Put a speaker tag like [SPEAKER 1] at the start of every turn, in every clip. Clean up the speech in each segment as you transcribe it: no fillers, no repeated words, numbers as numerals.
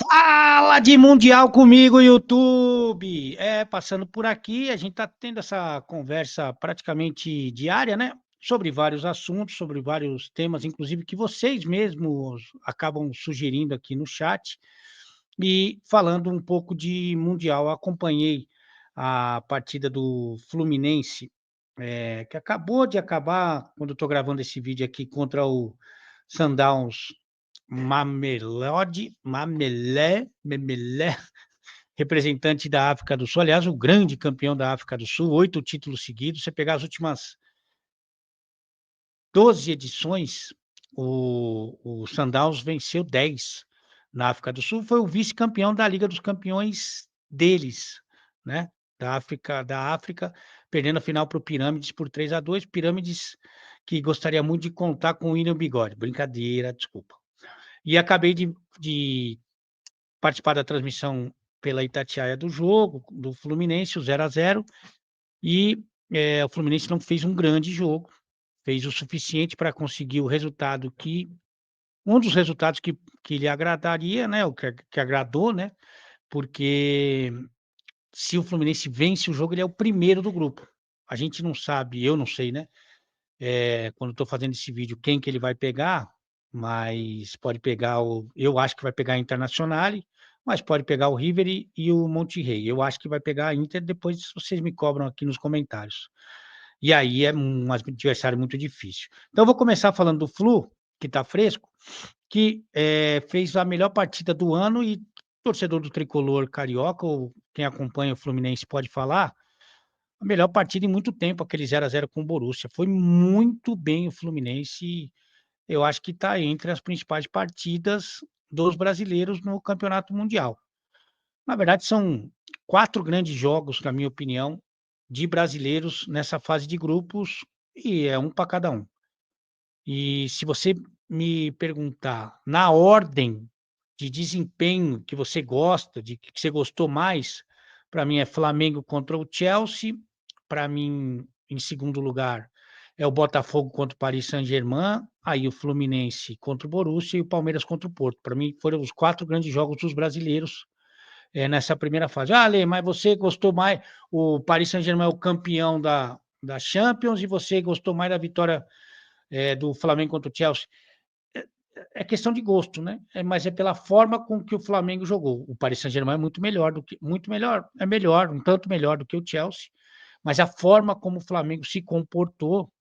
[SPEAKER 1] Fala de Mundial comigo, YouTube! Passando por aqui, a gente tá tendo essa conversa praticamente diária, né? Sobre vários assuntos, sobre vários temas, inclusive que vocês mesmos acabam sugerindo aqui no chat. E falando um pouco de Mundial, eu acompanhei a partida do Fluminense, que acabou de acabar, quando eu estou gravando esse vídeo aqui, contra o Sundowns Mamelé, representante da África do Sul, aliás, o grande campeão da África do Sul, 8 títulos seguidos. Você pegar as últimas 12 edições, o Sundowns venceu 10 na África do Sul, foi o vice-campeão da Liga dos Campeões deles, né? Da África, perdendo a final para o Pirâmides por 3-2. Pirâmides que gostaria muito de contar com o William Bigode. Brincadeira, desculpa. E acabei de participar da transmissão pela Itatiaia do jogo, do Fluminense, o 0-0, e o Fluminense não fez um grande jogo, fez o suficiente para conseguir o resultado um dos resultados que lhe agradaria, né, o que agradou, né, porque se o Fluminense vence o jogo, ele é o primeiro do grupo. A gente não sabe, eu não sei, né, quando estou fazendo esse vídeo, quem que ele vai pegar, mas pode pegar eu acho que vai pegar a Internacional, mas pode pegar o River e o Monterrey. Eu acho que vai pegar a Inter, depois vocês me cobram aqui nos comentários. E aí é um adversário muito difícil. Então eu vou começar falando do Flu, que está fresco, que fez a melhor partida do ano, e torcedor do Tricolor Carioca, ou quem acompanha o Fluminense pode falar, a melhor partida em muito tempo, aquele 0-0 com o Borussia. Foi muito bem o Fluminense, eu acho que está entre as principais partidas dos brasileiros no Campeonato Mundial. Na verdade, são 4 grandes jogos, na minha opinião, de brasileiros nessa fase de grupos, e é um para cada um. E se você me perguntar na ordem de desempenho que você gosta, de que você gostou mais, para mim é Flamengo contra o Chelsea, para mim, em segundo lugar, é o Botafogo contra o Paris Saint-Germain, aí o Fluminense contra o Borussia e o Palmeiras contra o Porto. Para mim, foram os 4 grandes jogos dos brasileiros, nessa primeira fase. Ah, Lê, mas você gostou mais, o Paris Saint-Germain é o campeão da Champions, e você gostou mais da vitória do Flamengo contra o Chelsea. É questão de gosto, né? Mas é pela forma com que o Flamengo jogou. O Paris Saint-Germain é muito melhor, é melhor, um tanto melhor do que o Chelsea, mas a forma como o Flamengo se comportou,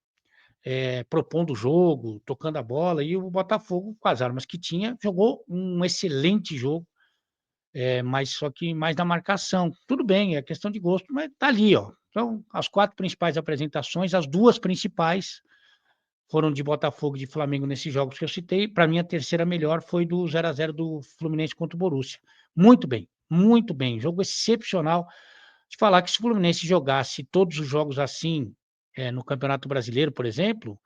[SPEAKER 1] propondo o jogo, tocando a bola, e o Botafogo, com as armas que tinha, jogou um excelente jogo, mas só que mais na marcação. Tudo bem, é questão de gosto, mas tá ali, ó. Então, as 4 principais apresentações, as 2 principais foram de Botafogo e de Flamengo nesses jogos que eu citei. Para mim, a terceira melhor foi do 0-0 do Fluminense contra o Borussia. Muito bem. Jogo excepcional. De falar que se o Fluminense jogasse todos os jogos assim, no Campeonato Brasileiro, por exemplo,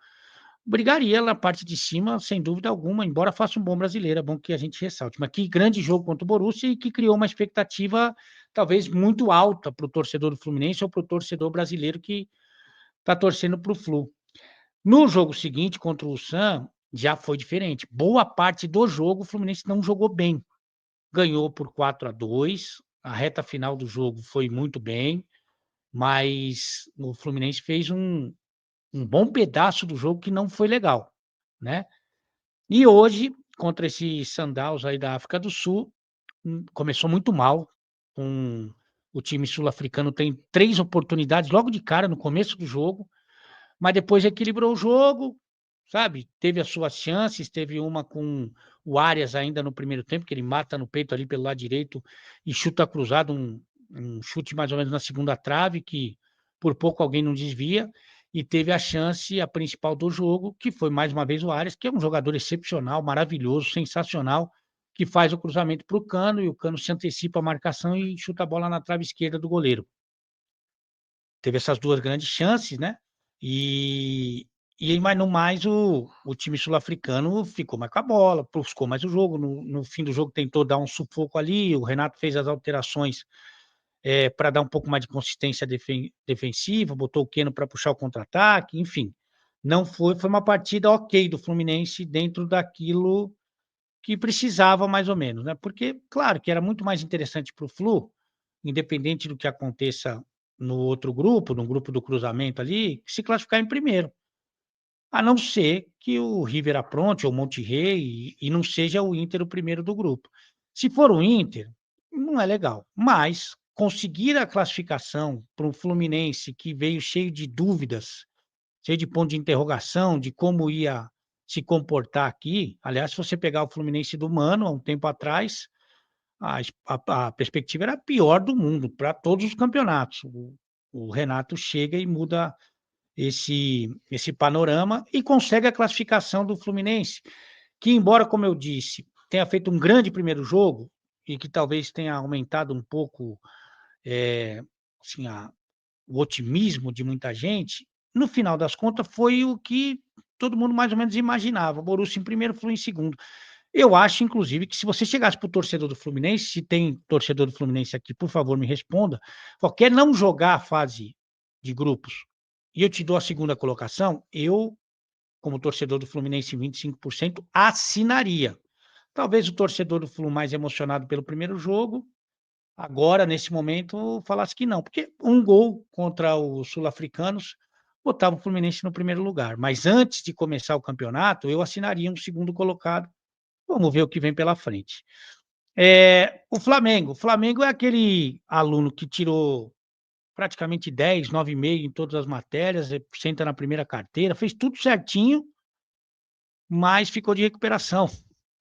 [SPEAKER 1] brigaria na parte de cima, sem dúvida alguma, embora faça um bom brasileiro, é bom que a gente ressalte. Mas que grande jogo contra o Borussia, e que criou uma expectativa talvez muito alta para o torcedor do Fluminense ou para o torcedor brasileiro que está torcendo para o Flu. No jogo seguinte, contra o Sam, já foi diferente. Boa parte do jogo, o Fluminense não jogou bem. Ganhou por 4-2, a reta final do jogo foi muito bem, mas o Fluminense fez um bom pedaço do jogo que não foi legal, né? E hoje, contra esse Sundowns aí da África do Sul, começou muito mal. O time sul-africano tem 3 oportunidades logo de cara no começo do jogo, mas depois equilibrou o jogo, sabe? Teve as suas chances, teve uma com o Arias ainda no primeiro tempo, que ele mata no peito ali pelo lado direito e chuta cruzado, um chute mais ou menos na segunda trave, que por pouco alguém não desvia, e teve a chance, a principal do jogo, que foi mais uma vez o Arias, que é um jogador excepcional, maravilhoso, sensacional, que faz o cruzamento para o Cano, e o Cano se antecipa a marcação e chuta a bola na trave esquerda do goleiro. Teve essas 2 grandes chances, né? E, mas no mais o time sul-africano ficou mais com a bola, buscou mais o jogo. No fim do jogo tentou dar um sufoco ali. O Renato fez as alterações para dar um pouco mais de consistência defensiva, botou o Keno para puxar o contra-ataque, enfim. Não foi uma partida ok do Fluminense dentro daquilo que precisava mais ou menos, né, porque, claro que era muito mais interessante para o Flu, independente do que aconteça no outro grupo, no grupo do cruzamento ali, se classificar em primeiro. A não ser que o River apronte ou o Monterrey e não seja o Inter o primeiro do grupo. Se for o Inter, não é legal, mas conseguir a classificação para um Fluminense que veio cheio de dúvidas, cheio de ponto de interrogação de como ia se comportar aqui. Aliás, se você pegar o Fluminense do Mano, há um tempo atrás, a perspectiva era a pior do mundo para todos os campeonatos. O Renato chega e muda esse panorama e consegue a classificação do Fluminense, que embora, como eu disse, tenha feito um grande primeiro jogo e que talvez tenha aumentado um pouco, assim, o otimismo de muita gente, no final das contas foi o que todo mundo mais ou menos imaginava, o Borussia em primeiro, Flu em segundo. Eu acho inclusive que se você chegasse para o torcedor do Fluminense, se tem torcedor do Fluminense aqui, por favor me responda, quer não jogar a fase de grupos, e eu te dou a segunda colocação, eu, como torcedor do Fluminense 25%, assinaria. Talvez o torcedor do Flu mais emocionado pelo primeiro jogo, agora nesse momento falasse que não, porque um gol contra os sul-africanos botava o Fluminense no primeiro lugar, mas antes de começar o campeonato, eu assinaria um segundo colocado. Vamos ver o que vem pela frente. O Flamengo é aquele aluno que tirou praticamente 10, 9,5 em todas as matérias, senta na primeira carteira, fez tudo certinho, mas ficou de recuperação.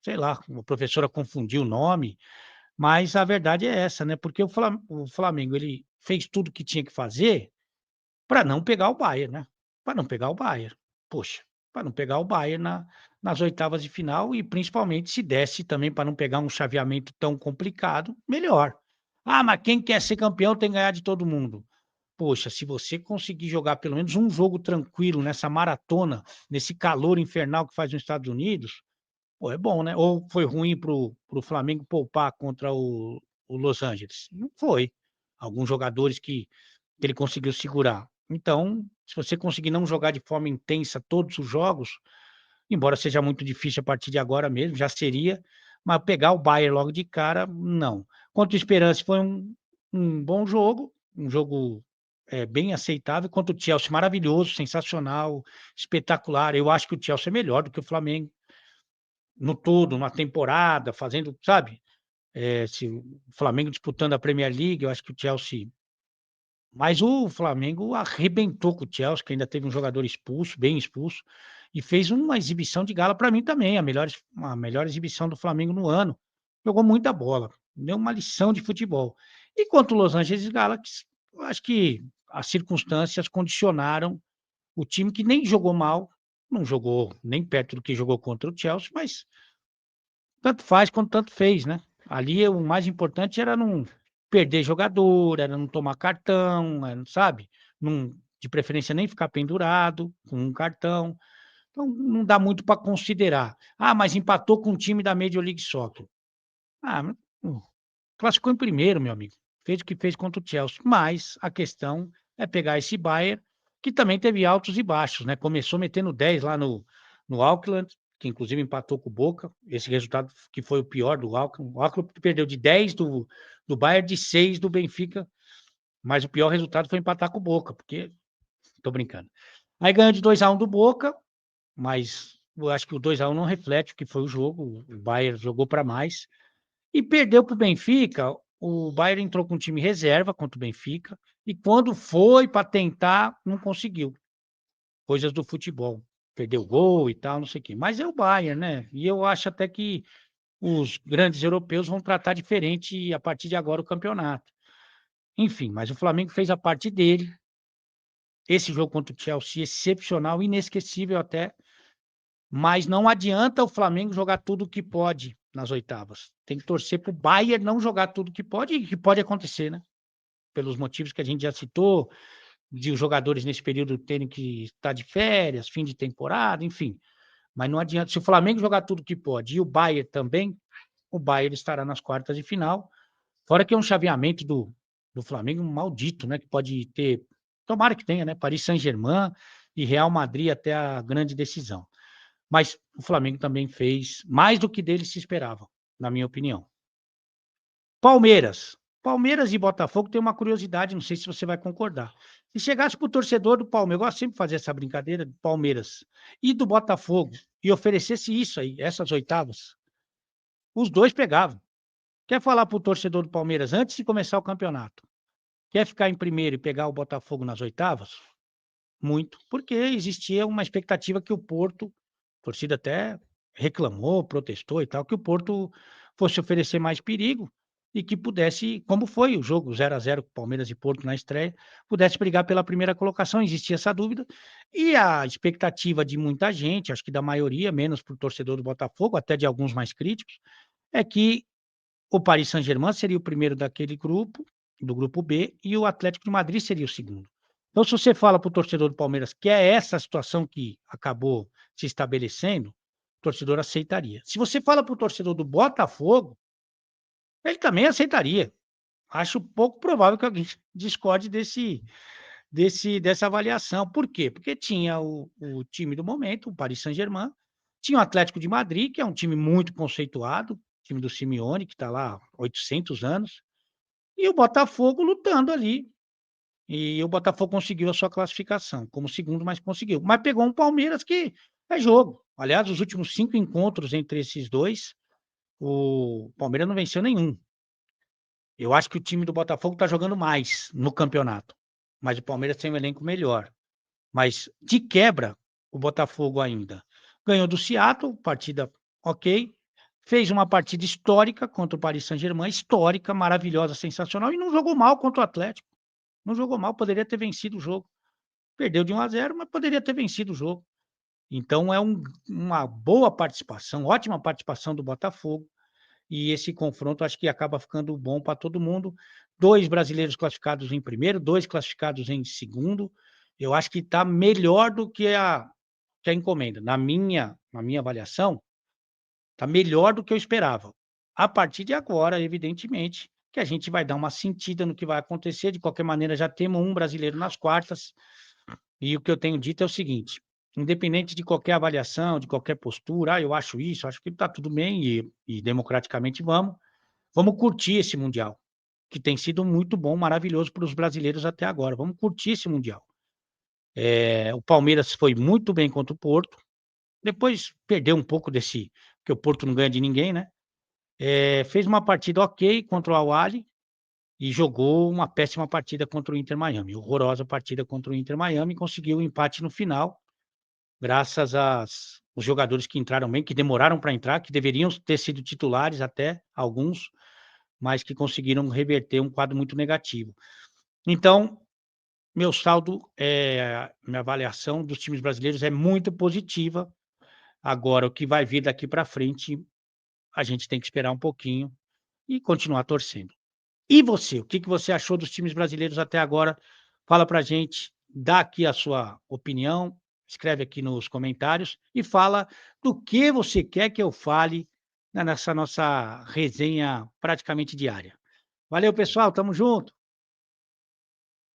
[SPEAKER 1] Sei lá, a professora confundiu o nome, mas a verdade é essa, né, porque o Flamengo ele fez tudo o que tinha que fazer para não pegar o Bayern, né, para não pegar o Bayern. Poxa, para não pegar o Bayern nas oitavas de final e principalmente se desse também para não pegar um chaveamento tão complicado, melhor. "Ah, mas quem quer ser campeão tem que ganhar de todo mundo". Poxa, se você conseguir jogar pelo menos um jogo tranquilo nessa maratona, nesse calor infernal que faz nos Estados Unidos, pô, é bom, né. Ou foi ruim para o Flamengo poupar contra o Los Angeles? Não foi. Alguns jogadores que ele conseguiu segurar. Então, se você conseguir não jogar de forma intensa todos os jogos, embora seja muito difícil a partir de agora mesmo, já seria, mas pegar o Bayern logo de cara, não. Contra o Esperance foi um bom jogo, um jogo, bem aceitável, contra o Chelsea maravilhoso, sensacional, espetacular. Eu acho que o Chelsea é melhor do que o Flamengo, no todo, na temporada, fazendo, sabe, se o Flamengo disputando a Premier League, eu acho que o Chelsea, mas o Flamengo arrebentou com o Chelsea, que ainda teve um jogador expulso, bem expulso, e fez uma exibição de gala para mim também, a melhor exibição do Flamengo no ano. Jogou muita bola, deu uma lição de futebol. E contra o Los Angeles Galaxy, eu acho que as circunstâncias condicionaram o time que nem jogou mal, não jogou nem perto do que jogou contra o Chelsea, mas tanto faz quanto tanto fez, né. Ali o mais importante era não perder jogador, era não tomar cartão, sabe, não, de preferência nem ficar pendurado com um cartão, então não dá muito para considerar. "Ah, mas empatou com um time da Major League Soccer". Ah, classificou em primeiro, meu amigo, fez o que fez contra o Chelsea, mas a questão é pegar esse Bayern, que também teve altos e baixos, né, começou metendo 10 lá no Auckland, que inclusive empatou com o Boca, esse resultado que foi o pior do Auckland. O Auckland perdeu de 10 do Bayern, de 6 do Benfica, mas o pior resultado foi empatar com o Boca, porque tô brincando. Aí ganhou de 2-1 do Boca, mas eu acho que o 2-1 não reflete o que foi o jogo, o Bayern jogou para mais. E perdeu para o Benfica, o Bayern entrou com um time reserva contra o Benfica, e quando foi para tentar, não conseguiu. Coisas do futebol. Perdeu gol e tal, não sei o quê. Mas é o Bayern, né. E eu acho até que os grandes europeus vão tratar diferente a partir de agora o campeonato. Enfim, mas o Flamengo fez a parte dele. Esse jogo contra o Chelsea excepcional, inesquecível até, mas não adianta o Flamengo jogar tudo o que pode nas oitavas. Tem que torcer para o Bayern não jogar tudo que pode, e que pode acontecer, né, pelos motivos que a gente já citou, de os jogadores nesse período terem que estar de férias, fim de temporada, enfim. Mas não adianta, se o Flamengo jogar tudo que pode e o Bayern também, o Bayern estará nas quartas de final, fora que é um chaveamento do Flamengo maldito, né, que pode ter, tomara que tenha, né, Paris Saint-Germain e Real Madrid até a grande decisão. Mas o Flamengo também fez mais do que dele se esperava, na minha opinião. Palmeiras. Palmeiras e Botafogo tem uma curiosidade, não sei se você vai concordar. Se chegasse para o torcedor do Palmeiras, eu gosto sempre de fazer essa brincadeira do Palmeiras e do Botafogo, e oferecesse isso aí, essas oitavas, os 2 pegavam. Quer falar para o torcedor do Palmeiras antes de começar o campeonato, quer ficar em primeiro e pegar o Botafogo nas oitavas? Muito, porque existia uma expectativa que o Porto, a torcida até reclamou, protestou e tal, que o Porto fosse oferecer mais perigo e que pudesse, como foi o jogo 0-0 com Palmeiras e Porto na estreia, pudesse brigar pela primeira colocação, existia essa dúvida, e a expectativa de muita gente, acho que da maioria, menos para o torcedor do Botafogo, até de alguns mais críticos, é que o Paris Saint-Germain seria o primeiro daquele grupo, do grupo B, e o Atlético de Madrid seria o segundo. Então, se você fala para o torcedor do Palmeiras que é essa situação que acabou se estabelecendo, o torcedor aceitaria. Se você fala para o torcedor do Botafogo, ele também aceitaria. Acho pouco provável que alguém discorde dessa avaliação. Por quê? Porque tinha o time do momento, o Paris Saint-Germain, tinha o Atlético de Madrid, que é um time muito conceituado, time do Simeone, que está lá há 800 anos, e o Botafogo lutando ali. E o Botafogo conseguiu a sua classificação, como segundo, mas conseguiu. Mas pegou um Palmeiras que é jogo. Aliás, os últimos 5 encontros entre esses 2, o Palmeiras não venceu nenhum. Eu acho que o time do Botafogo está jogando mais no campeonato, mas o Palmeiras tem um elenco melhor. Mas, de quebra, o Botafogo ainda ganhou do Seattle, partida ok, fez uma partida histórica contra o Paris Saint-Germain, histórica, maravilhosa, sensacional, e não jogou mal contra o Atlético. Não jogou mal, poderia ter vencido o jogo. Perdeu de 1-0, mas poderia ter vencido o jogo. Então é uma boa participação, ótima participação do Botafogo, e esse confronto acho que acaba ficando bom para todo mundo. 2 brasileiros classificados em primeiro, 2 classificados em segundo. Eu acho que está melhor do que a encomenda. Na minha avaliação, está melhor do que eu esperava. A partir de agora, evidentemente, que a gente vai dar uma sentida no que vai acontecer. De qualquer maneira, já temos um brasileiro nas quartas. E o que eu tenho dito é o seguinte: independente de qualquer avaliação, de qualquer postura, eu acho isso, acho que está tudo bem e democraticamente vamos curtir esse mundial, que tem sido muito bom, maravilhoso para os brasileiros até agora. Vamos curtir esse mundial. O Palmeiras foi muito bem contra o Porto, depois perdeu um pouco desse, porque o Porto não ganha de ninguém, né? Fez uma partida ok contra o Al-Ahly e jogou uma péssima partida contra o Inter Miami, horrorosa partida contra o Inter Miami, conseguiu o empate no final, graças os jogadores que entraram bem, que demoraram para entrar, que deveriam ter sido titulares até, alguns, mas que conseguiram reverter um quadro muito negativo. Então, meu saldo, minha avaliação dos times brasileiros é muito positiva. Agora, o que vai vir daqui para frente, a gente tem que esperar um pouquinho e continuar torcendo. E você, o que você achou dos times brasileiros até agora? Fala pra gente, dá aqui a sua opinião, escreve aqui nos comentários e fala do que você quer que eu fale nessa nossa resenha praticamente diária. Valeu, pessoal, tamo junto.